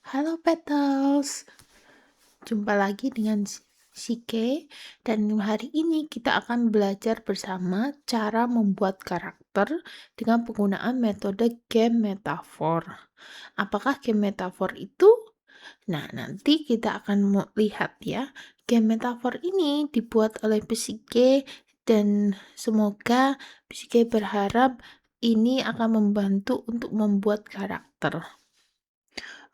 Halo Petals, jumpa lagi dengan Sike dan hari ini kita akan belajar bersama cara membuat karakter dengan penggunaan metode game metafor. Apakah game metafor itu? Nah, nanti kita akan lihat ya. Game metafor ini dibuat oleh Psike dan semoga Psike berharap ini akan membantu untuk membuat karakter.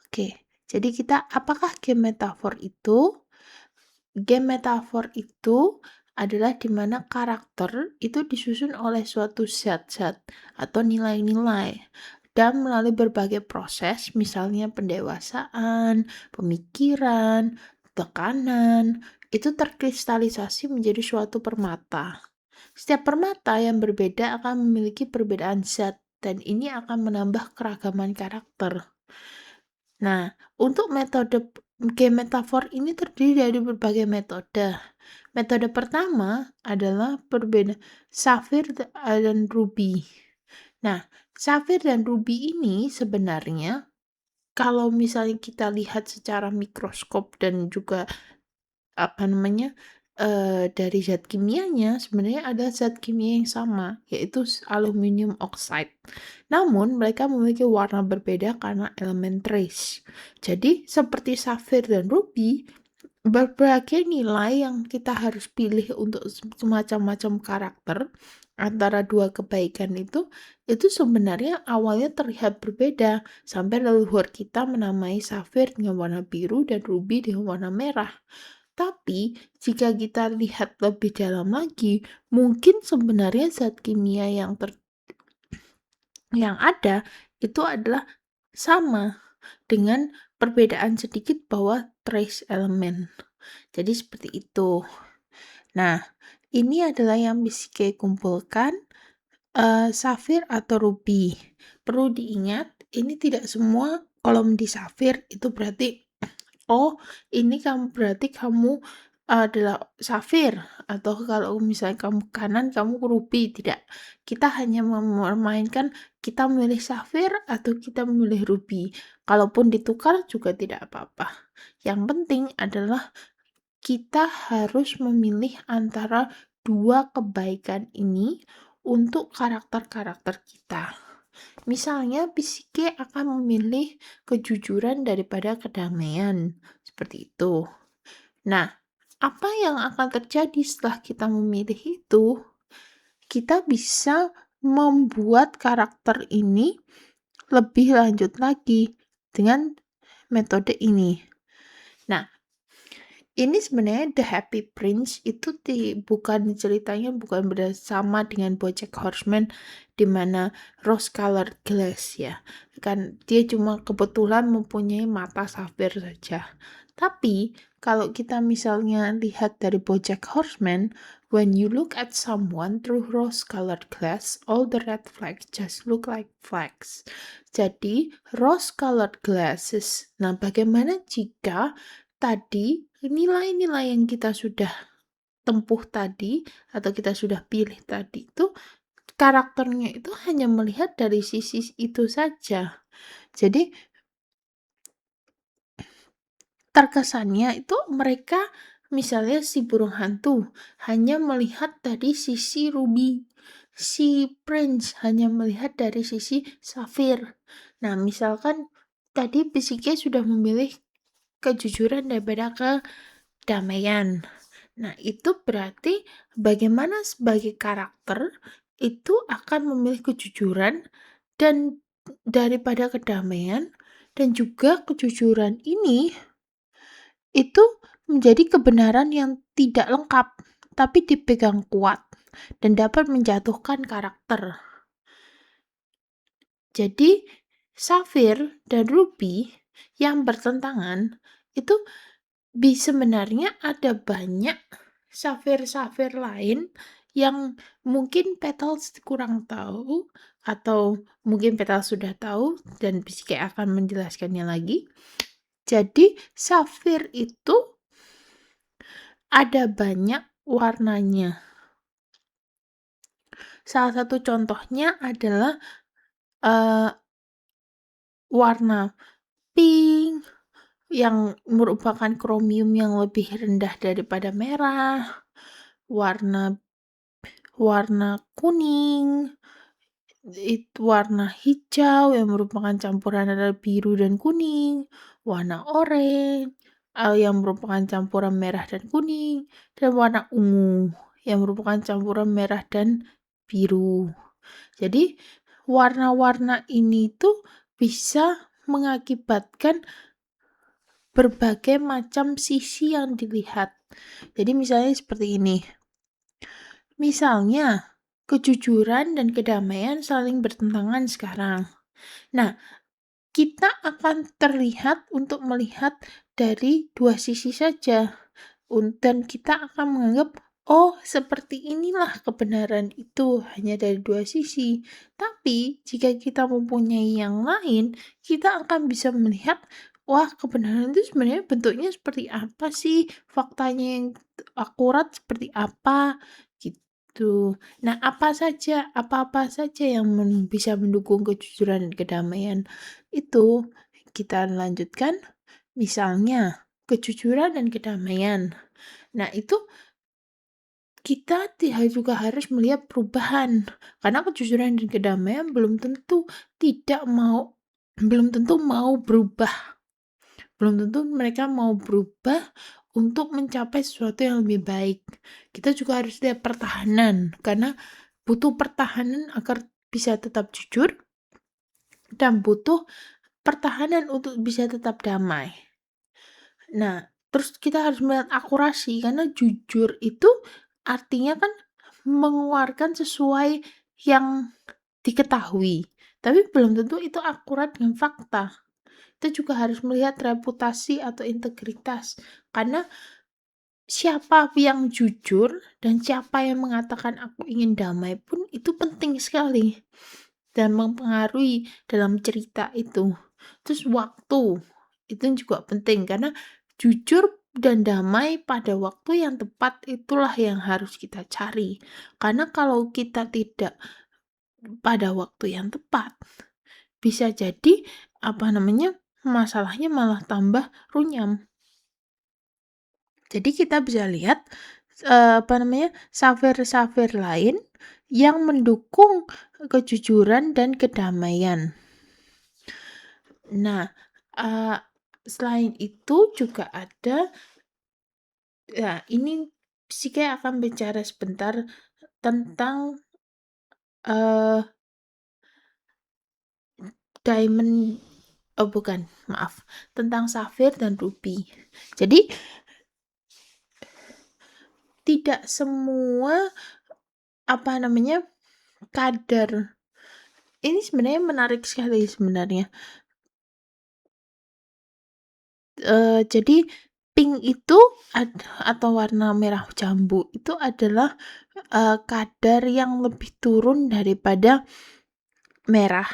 Oke, jadi apakah game metafor itu? Game metafor itu adalah di mana karakter itu disusun oleh suatu zat-zat atau nilai-nilai dan melalui berbagai proses, misalnya pendewasaan, pemikiran, tekanan, itu terkristalisasi menjadi suatu permata. Setiap permata yang berbeda akan memiliki perbedaan zat dan ini akan menambah keragaman karakter. Nah, untuk metode game metafor ini terdiri dari berbagai metode. Metode pertama adalah perbedaan safir dan ruby. Nah, safir dan ruby ini sebenarnya kalau misalnya kita lihat secara mikroskop dan juga dari zat kimianya sebenarnya ada zat kimia yang sama, yaitu aluminium oxide. Namun mereka memiliki warna berbeda karena elemen trace. Jadi seperti safir dan ruby, berbagai nilai yang kita harus pilih untuk semacam-macam karakter antara dua kebaikan itu sebenarnya awalnya terlihat berbeda sampai leluhur kita menamai safir dengan warna biru dan ruby dengan warna merah. Tapi, jika kita lihat lebih dalam lagi, mungkin sebenarnya zat kimia yang ada itu adalah sama dengan perbedaan sedikit bahwa trace element. Jadi seperti itu. Nah, ini adalah yang bisa kumpulkan safir atau ruby. Perlu diingat, ini tidak semua kolom di safir itu berarti ini berarti kamu adalah safir, atau kalau misalnya kamu kanan, kamu ruby. Tidak, kita hanya memainkan kita memilih safir atau kita memilih ruby. Kalaupun ditukar juga tidak apa-apa. Yang penting adalah kita harus memilih antara dua kebaikan ini untuk karakter-karakter kita. Misalnya, Psike akan memilih kejujuran daripada kedamaian. Seperti itu. Nah, apa yang akan terjadi setelah kita memilih itu? Kita bisa membuat karakter ini lebih lanjut lagi dengan metode ini. Nah, ini sebenarnya The Happy Prince itu ceritanya bukan bersama dengan BoJack Horseman di mana rose colored glass ya. Kan dia cuma kebetulan mempunyai mata safir saja. Tapi kalau kita misalnya lihat dari BoJack Horseman, when you look at someone through rose colored glass, all the red flags just look like flags. Jadi rose colored glasses. Nah, bagaimana jika tadi nilai-nilai yang kita sudah tempuh tadi atau kita sudah pilih tadi itu karakternya itu hanya melihat dari sisi itu saja. Jadi terkesannya itu mereka misalnya si burung hantu hanya melihat dari sisi ruby, si prince hanya melihat dari sisi safir. Nah, misalkan tadi Psike sudah memilih kejujuran daripada kedamaian. Nah, itu berarti bagaimana sebagai karakter itu akan memilih kejujuran dan daripada kedamaian, dan juga kejujuran ini itu menjadi kebenaran yang tidak lengkap tapi dipegang kuat dan dapat menjatuhkan karakter. Jadi, safir dan ruby yang bertentangan itu sebenarnya ada banyak safir-safir lain yang mungkin Petals kurang tahu atau mungkin Petals sudah tahu dan Psike akan menjelaskannya lagi. Jadi safir itu ada banyak warnanya. Salah satu contohnya adalah warna pink, yang merupakan kromium yang lebih rendah daripada merah, warna warna kuning, warna hijau yang merupakan campuran antara biru dan kuning, warna oranye, yang merupakan campuran merah dan kuning, dan warna ungu yang merupakan campuran merah dan biru. Jadi, warna-warna ini tuh bisa mengakibatkan berbagai macam sisi yang dilihat. Jadi misalnya seperti ini. Misalnya, kejujuran dan kedamaian saling bertentangan sekarang. Nah, kita akan terlihat untuk melihat dari dua sisi saja. Dan kita akan menganggap, oh seperti inilah kebenaran itu hanya dari dua sisi. Tapi jika kita mempunyai yang lain, kita akan bisa melihat, wah kebenaran itu sebenarnya bentuknya seperti apa sih, faktanya yang akurat seperti apa, gitu. Nah, apa-apa saja yang bisa mendukung kejujuran dan kedamaian itu kita lanjutkan. Misalnya, kejujuran dan kedamaian. Nah, itu kita juga harus melihat perubahan, karena kejujuran dan kedamaian belum tentu mau berubah. Belum tentu mereka mau berubah untuk mencapai sesuatu yang lebih baik. Kita juga harus lihat pertahanan, karena butuh pertahanan agar bisa tetap jujur dan butuh pertahanan untuk bisa tetap damai. Nah, terus kita harus melihat akurasi, karena jujur itu artinya kan mengeluarkan sesuai yang diketahui, tapi belum tentu itu akurat dengan fakta. Kita juga harus melihat reputasi atau integritas, karena siapa yang jujur dan siapa yang mengatakan aku ingin damai pun itu penting sekali dan mempengaruhi dalam cerita itu. Terus waktu itu juga penting, karena jujur dan damai pada waktu yang tepat itulah yang harus kita cari. Karena kalau kita tidak pada waktu yang tepat, bisa jadi masalahnya malah tambah runyam. Jadi kita bisa lihat safir-safir lain yang mendukung kejujuran dan kedamaian. Nah, selain itu juga ada, ya ini Psike akan bicara sebentar tentang diamond, tentang safir dan ruby. Jadi tidak semua kadar ini sebenarnya menarik sekali sebenarnya. Jadi pink itu atau warna merah jambu itu adalah kadar yang lebih turun daripada merah.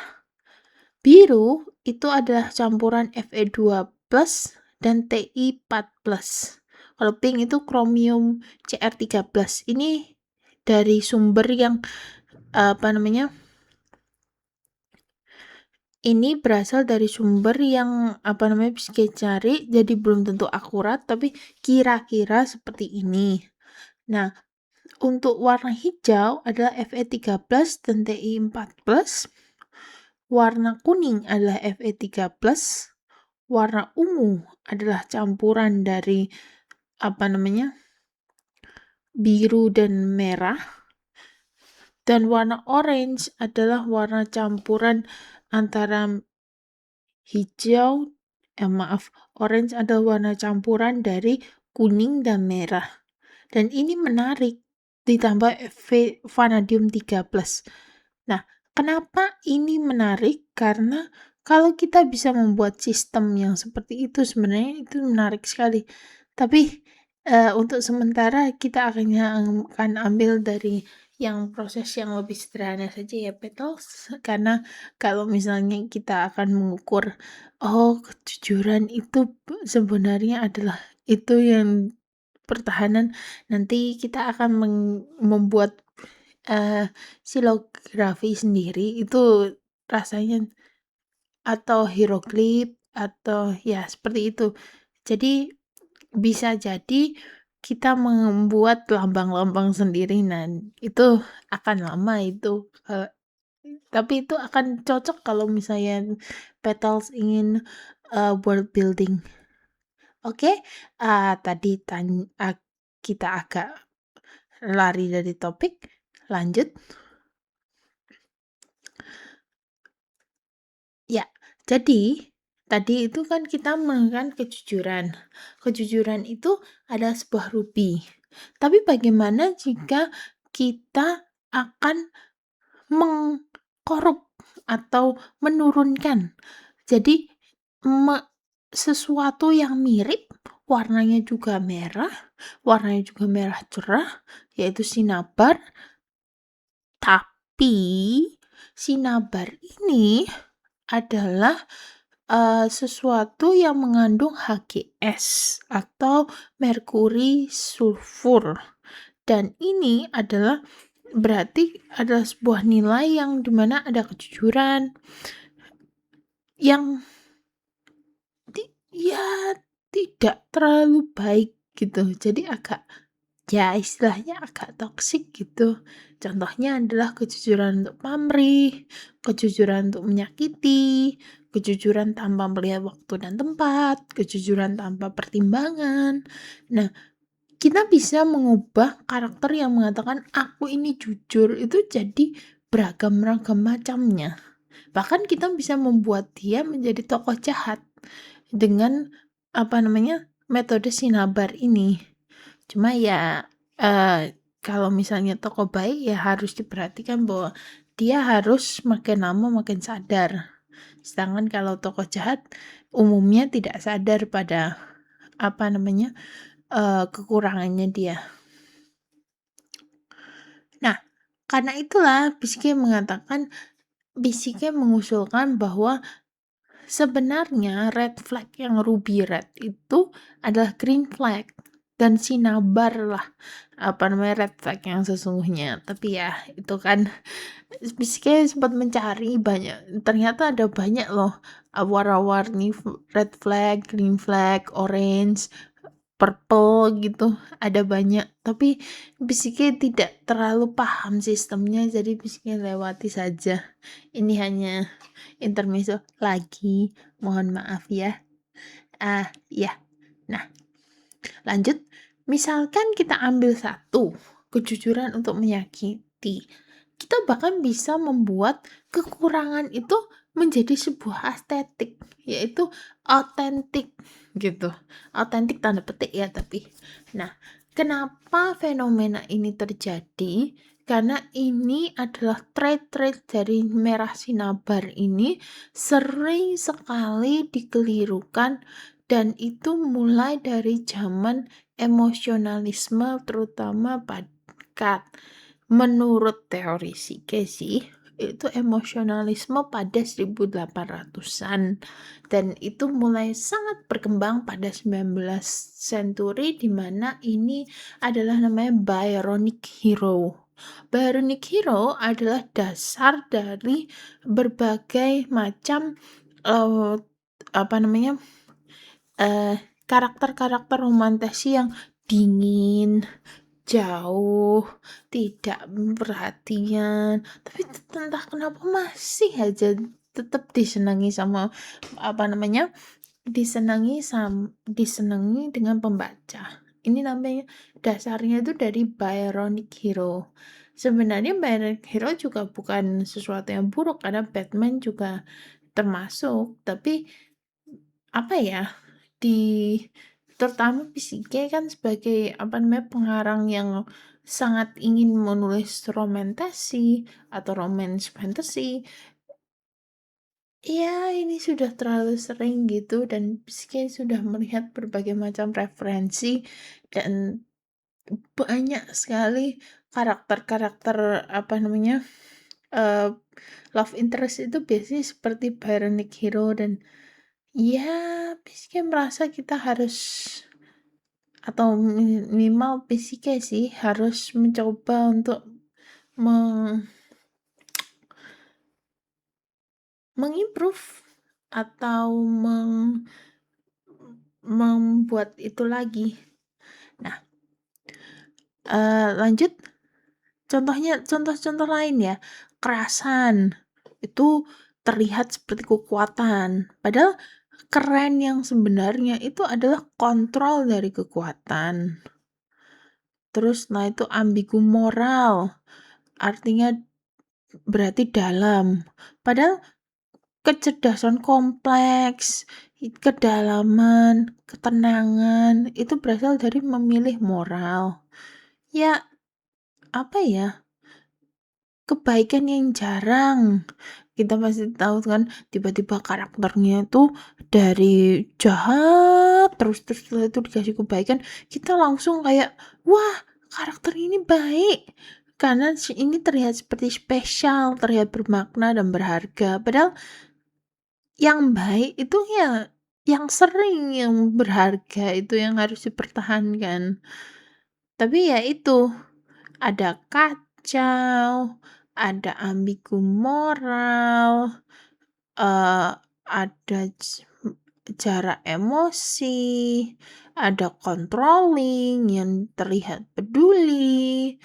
Biru itu adalah campuran Fe2+ dan Ti4+. Kalau pink itu kromium Cr13. Ini dari sumber yang ini berasal dari sumber yang Psike cari, jadi belum tentu akurat, tapi kira-kira seperti ini. Nah, untuk warna hijau adalah Fe3+ dan Ti4+. Warna kuning adalah Fe3+. Warna ungu adalah campuran dari biru dan merah. Dan warna orange adalah warna campuran antara orange adalah warna campuran dari kuning dan merah. Dan ini menarik, ditambah vanadium 3+. Nah, kenapa ini menarik? Karena kalau kita bisa membuat sistem yang seperti itu, sebenarnya itu menarik sekali. Tapi untuk sementara kita akan ambil dari yang proses yang lebih sederhana saja ya, petals. Karena kalau misalnya kita akan mengukur, kejujuran itu sebenarnya adalah itu yang pertahanan, nanti kita akan membuat silografi sendiri itu rasanya, atau hieroglif atau ya seperti itu. Jadi bisa jadi kita membuat lambang-lambang sendiri. Nah, itu akan lama itu. Tapi itu akan cocok kalau misalnya Petals ingin world building. Oke, tadi kita agak lari dari topik. Lanjut. Ya, jadi tadi itu kan kita menekan kejujuran. Kejujuran itu adalah sebuah ruby. Tapi bagaimana jika kita akan mengkorup atau menurunkan? Jadi sesuatu yang mirip, warnanya juga merah cerah, yaitu sinabar. Tapi sinabar ini adalah sesuatu yang mengandung HGS atau merkuri sulfur. Dan ini adalah berarti adalah sebuah nilai yang dimana ada kejujuran yang tidak terlalu baik gitu. Jadi istilahnya agak toksik gitu. Contohnya adalah kejujuran untuk pamrih, kejujuran untuk menyakiti, kejujuran tanpa melihat waktu dan tempat, kejujuran tanpa pertimbangan. Nah, kita bisa mengubah karakter yang mengatakan aku ini jujur itu jadi beragam-ragam macamnya. Bahkan kita bisa membuat dia menjadi tokoh jahat dengan metode sinabar ini. Cuma ya kalau misalnya tokoh baik ya harus diperhatikan bahwa dia harus makin lama makin sadar. Sedangkan kalau tokoh jahat umumnya tidak sadar pada kekurangannya dia. Nah, karena itulah Bisike mengusulkan bahwa sebenarnya red flag yang ruby red itu adalah green flag dan sinabar lah red flag yang sesungguhnya. Tapi ya itu kan Bisike sempat mencari ternyata ada banyak loh warna-warni red flag, green flag, orange, purple gitu, ada banyak. Tapi Bisike tidak terlalu paham sistemnya, jadi Bisike lewati saja. Ini hanya intermezzo lagi, mohon maaf ya. Ya. Nah, lanjut. Misalkan kita ambil satu, kejujuran untuk menyakiti. Kita bahkan bisa membuat kekurangan itu menjadi sebuah estetik, yaitu autentik gitu. Autentik tanda petik ya tapi. Nah, kenapa fenomena ini terjadi? Karena ini adalah trait-trait dari merah sinabar ini sering sekali dikelirukan dan itu mulai dari zaman emosionalisme terutama pada menurut teori psike sih itu emosionalisme pada 1800-an dan itu mulai sangat berkembang pada 19 century di mana ini adalah namanya Byronic hero. Byronic hero adalah dasar dari berbagai macam karakter-karakter romantasi yang dingin, jauh, tidak perhatian, tapi entah kenapa masih aja tetap disenangi dengan pembaca. Ini namanya dasarnya itu dari Byronic hero. Sebenarnya Byronic hero juga bukan sesuatu yang buruk karena Batman juga termasuk, tapi terutama Psike kan sebagai pengarang yang sangat ingin menulis romantasi atau romance fantasy. Ya, ini sudah terlalu sering gitu dan Psike sudah melihat berbagai macam referensi dan banyak sekali karakter-karakter love interest itu biasanya seperti Byronic hero dan ya Psike merasa kita harus atau minimal Psike sih harus mencoba untuk mengimprove atau membuat itu lagi. Nah, lanjut contoh-contoh lain ya, kerasan, itu terlihat seperti kekuatan, padahal keren yang sebenarnya itu adalah kontrol dari kekuatan. Terus, nah itu ambigu moral, artinya berarti dalam, padahal kecerdasan kompleks, kedalaman, ketenangan, itu berasal dari memilih moral. Ya, apa ya, kebaikan yang jarang. Kita pasti tahu kan, tiba-tiba karakternya itu dari jahat, terus setelah itu dikasih kebaikan, kita langsung kayak, wah karakter ini baik. Karena ini terlihat seperti spesial, terlihat bermakna dan berharga. Padahal yang baik itu ya yang sering yang berharga itu yang harus dipertahankan. Tapi ya itu, ada kacau, ada ambigu moral, ada jarak emosi, ada controlling yang terlihat peduli,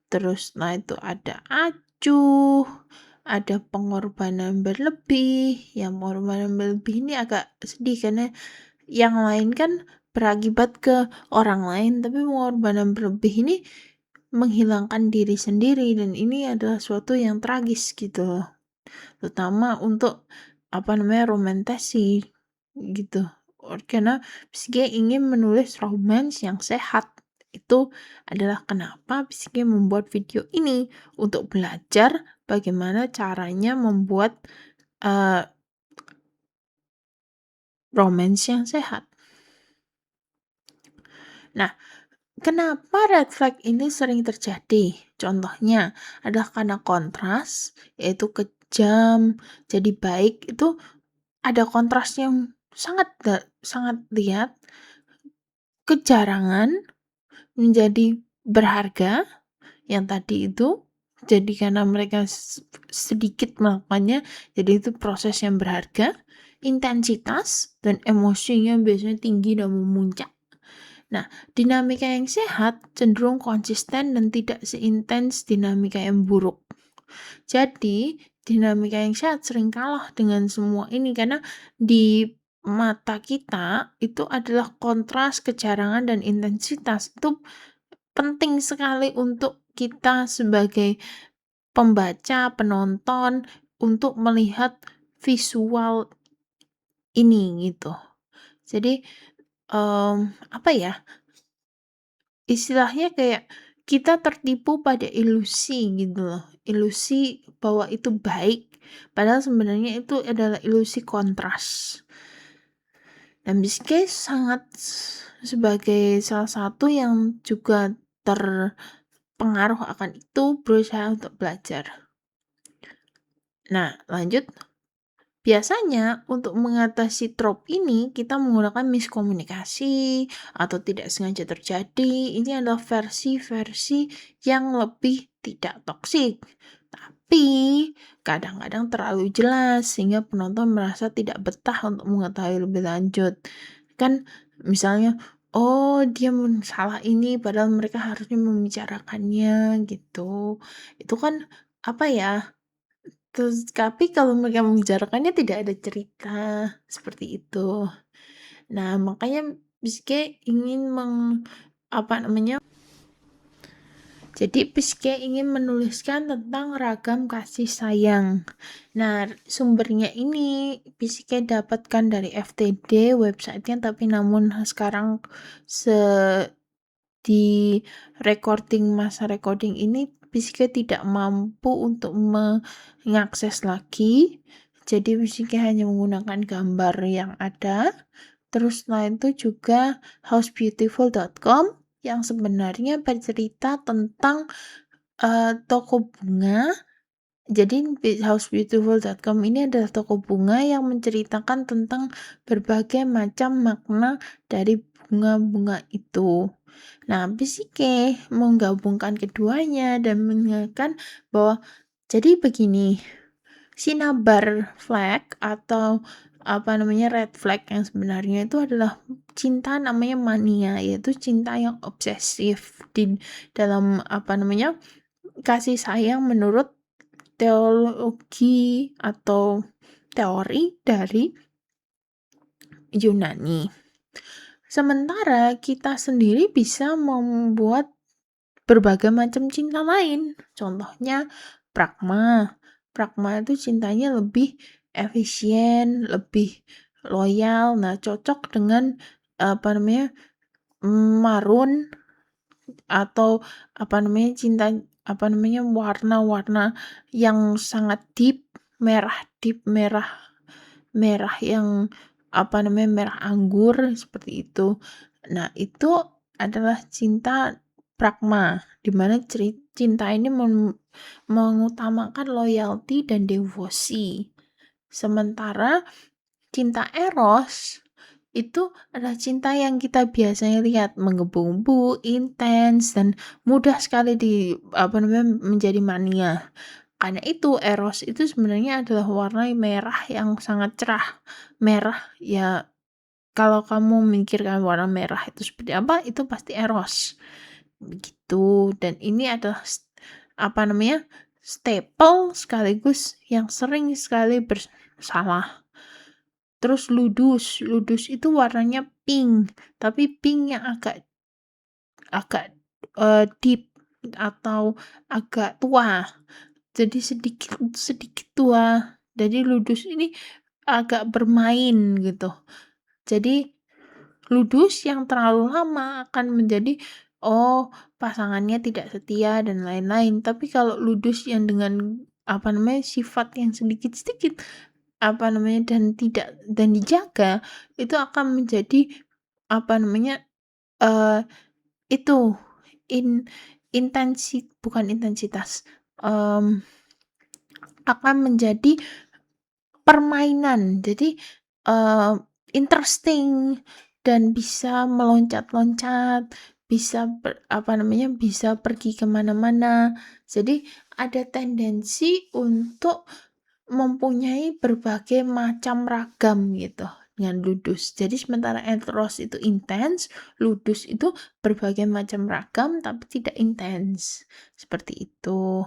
terus nah itu ada acuh, ada pengorbanan berlebih. Yang pengorbanan berlebih ini agak sedih karena yang lain kan berakibat ke orang lain, tapi pengorbanan berlebih ini menghilangkan diri sendiri, dan ini adalah suatu yang tragis gitu, terutama untuk romantasi gitu. Karena Psike ingin menulis romance yang sehat. Itu adalah kenapa Psike membuat video ini, untuk belajar bagaimana caranya membuat romance yang sehat. Nah, kenapa red flag ini sering terjadi? Contohnya adalah karena kontras, yaitu kejam, jadi baik, itu ada kontras yang sangat lihat, kejarangan menjadi berharga, yang tadi itu, jadi karena mereka sedikit melakukannya, jadi itu proses yang berharga, intensitas dan emosinya biasanya tinggi dan memuncak. Nah, dinamika yang sehat cenderung konsisten dan tidak seintens dinamika yang buruk. Jadi, dinamika yang sehat sering kalah dengan semua ini karena di mata kita itu adalah kontras, kejarangan, dan intensitas. Itu penting sekali untuk kita sebagai pembaca, penonton, untuk melihat visual ini gitu. Jadi, apa ya, istilahnya kayak kita tertipu pada ilusi gitu loh, ilusi bahwa itu baik, padahal sebenarnya itu adalah ilusi kontras. Dan Biscay sangat sebagai salah satu yang juga terpengaruh akan itu, berusaha untuk belajar. Nah, lanjut. Biasanya untuk mengatasi trope ini kita menggunakan miskomunikasi atau tidak sengaja terjadi. Ini adalah versi-versi yang lebih tidak toksik. Tapi kadang-kadang terlalu jelas sehingga penonton merasa tidak betah untuk mengetahui lebih lanjut. Kan misalnya, oh dia salah ini padahal mereka harusnya membicarakannya gitu. Itu kan apa ya? Terus tapi kalau mereka membicarakannya tidak ada cerita, seperti itu. Nah, makanya Psike ingin jadi Psike ingin menuliskan tentang ragam kasih sayang. Nah, sumbernya ini Psike dapatkan dari FTD websitenya, tapi namun sekarang di masa recording ini Psike tidak mampu untuk mengakses lagi, jadi Psike hanya menggunakan gambar yang ada. Terus selain itu juga housebeautiful.com yang sebenarnya bercerita tentang toko bunga. Jadi housebeautiful.com ini adalah toko bunga yang menceritakan tentang berbagai macam makna dari bunga-bunga itu. Nah, Psike menggabungkan keduanya dan mengatakan bahwa jadi begini, Cinnabar flag atau red flag yang sebenarnya itu adalah cinta namanya mania, yaitu cinta yang obsesif di dalam kasih sayang menurut teologi atau teori dari Yunani. Sementara kita sendiri bisa membuat berbagai macam cinta lain. Contohnya pragma. Pragma itu cintanya lebih efisien, lebih loyal. Nah, cocok dengan marun atau warna-warna yang sangat deep, merah merah yang merah anggur seperti itu. Nah, itu adalah cinta pragma, di mana cinta ini mengutamakan loyalty dan devosi. Sementara cinta eros itu adalah cinta yang kita biasanya lihat menggebu-gebu, intens, dan mudah sekali menjadi mania. Karena itu eros itu sebenarnya adalah warna merah yang sangat cerah. Merah ya, kalau kamu memikirkan warna merah itu seperti apa, itu pasti eros. Begitu. Dan ini adalah staple sekaligus yang sering sekali bersalah. Terus ludus itu warnanya pink, tapi pink yang agak deep atau agak tua. Jadi sedikit tua. Jadi ludus ini agak bermain gitu. Jadi ludus yang terlalu lama akan menjadi pasangannya tidak setia dan lain-lain. Tapi kalau ludus yang dengan sifat yang sedikit-sedikit dan dijaga, itu akan menjadi itu bukan intensitas, akan menjadi permainan. Jadi interesting dan bisa meloncat-loncat, bisa bisa pergi kemana-mana. Jadi ada tendensi untuk mempunyai berbagai macam ragam gitu dengan ludus. Jadi sementara eros itu intens, ludus itu berbagai macam ragam tapi tidak intens. Seperti itu.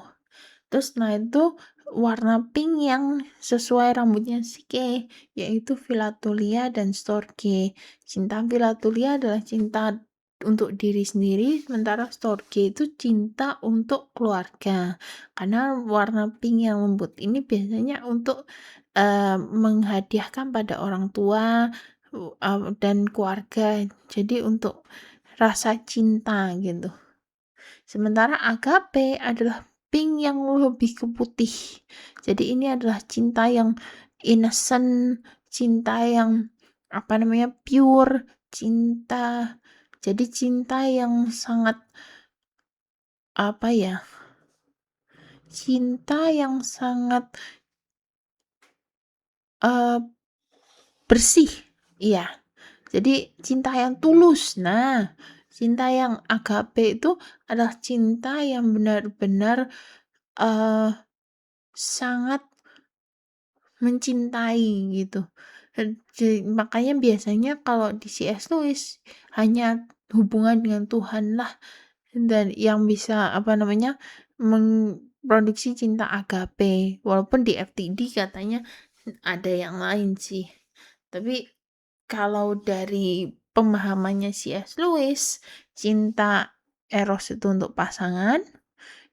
Terus itu warna pink yang sesuai rambutnya Psyche, yaitu Philathulia dan Storge. Cinta Philathulia adalah cinta untuk diri sendiri, sementara Storge itu cinta untuk keluarga. Karena warna pink yang lembut ini biasanya untuk menghadiahkan pada orang tua dan keluarga. Jadi untuk rasa cinta gitu. Sementara agape adalah pink yang lebih ke putih. Jadi ini adalah cinta yang innocent, cinta yang pure, cinta. Jadi cinta yang sangat cinta yang sangat bersih. Iya. Jadi cinta yang tulus. Nah, cinta yang agape itu adalah cinta yang benar-benar sangat mencintai gitu. Makanya biasanya kalau di C.S. Lewis hanya hubungan dengan Tuhan lah dan yang bisa memproduksi cinta agape. Walaupun di FTD katanya ada yang lain sih. Tapi kalau dari pemahamannya C.S. Lewis, cinta eros itu untuk pasangan,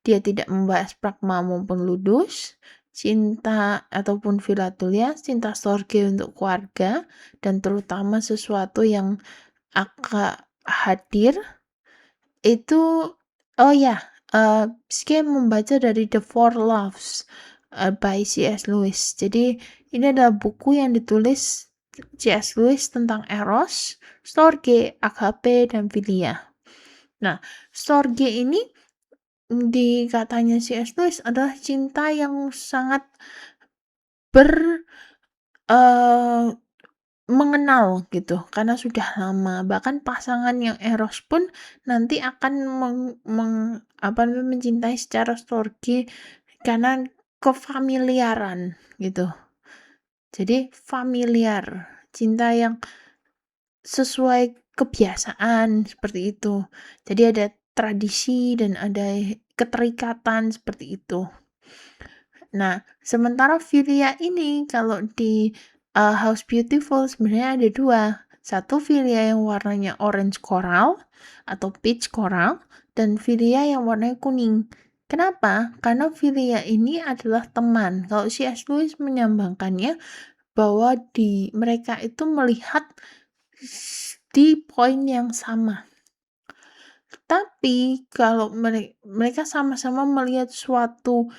dia tidak membahas pragma maupun ludus, cinta ataupun philathulia, cinta storge untuk keluarga, dan terutama sesuatu yang akan hadir, itu Psyche membaca dari The Four Loves by C.S. Lewis. Jadi ini adalah buku yang ditulis C.S. Lewis tentang eros, storge, agape, dan philia. Nah, storge ini di katanya C.S. Lewis adalah cinta yang sangat mengenal gitu, karena sudah lama. Bahkan pasangan yang eros pun nanti akan mencintai secara storge karena kefamiliaran gitu. Jadi familiar, cinta yang sesuai kebiasaan seperti itu. Jadi ada tradisi dan ada keterikatan seperti itu. Nah, sementara Filia ini kalau di House Beautiful sebenarnya ada dua. Satu Filia yang warnanya orange coral atau peach coral dan Filia yang warnanya kuning. Kenapa? Karena Filia ini adalah teman. Kalau C.S. Lewis menyambangkannya bahwa mereka itu melihat di poin yang sama. Tapi kalau mereka sama-sama melihat sesuatu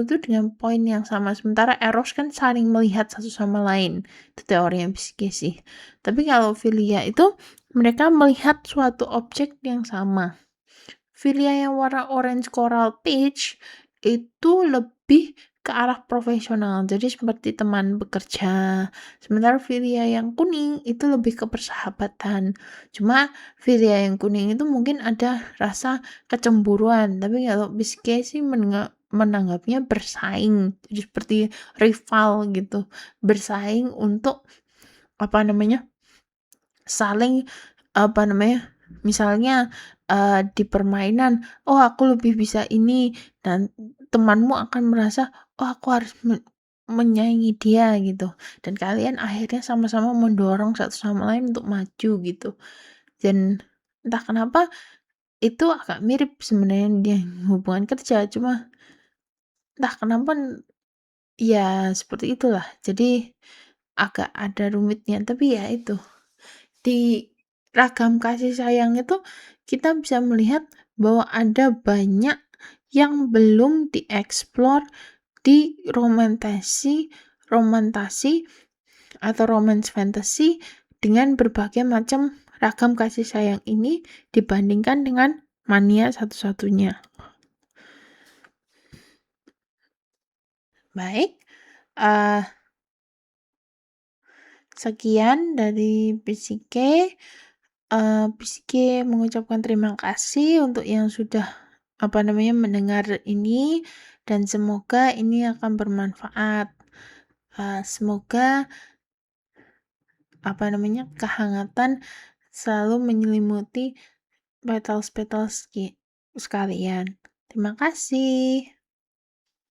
itu dengan poin yang sama. Sementara Eros kan saling melihat satu sama lain. Itu teori yang sih. Tapi kalau Filia itu mereka melihat suatu objek yang sama. Filia yang warna orange coral peach itu lebih ke arah profesional, jadi seperti teman bekerja. Sementara Filia yang kuning itu lebih ke persahabatan. Cuma Filia yang kuning itu mungkin ada rasa kecemburuan, tapi kalau Bisque sih menanggapnya bersaing, jadi seperti rival gitu, bersaing untuk saling misalnya di permainan, oh aku lebih bisa ini, dan temanmu akan merasa, oh aku harus menyaingi dia gitu, dan kalian akhirnya sama-sama mendorong satu sama lain untuk maju gitu. Dan entah kenapa itu agak mirip sebenarnya dia hubungan kerja, cuma entah kenapa ya seperti itulah. Jadi agak ada rumitnya, tapi ya itu. Di ragam kasih sayang itu kita bisa melihat bahwa ada banyak yang belum dieksplor di romantasi atau romance fantasy dengan berbagai macam ragam kasih sayang ini dibandingkan dengan Mania satu-satunya. Baik, sekian dari Bisike. Bisike mengucapkan terima kasih untuk yang sudah mendengar ini, dan semoga ini akan bermanfaat. Semoga kehangatan selalu menyelimuti petals-petals sekalian. Terima kasih.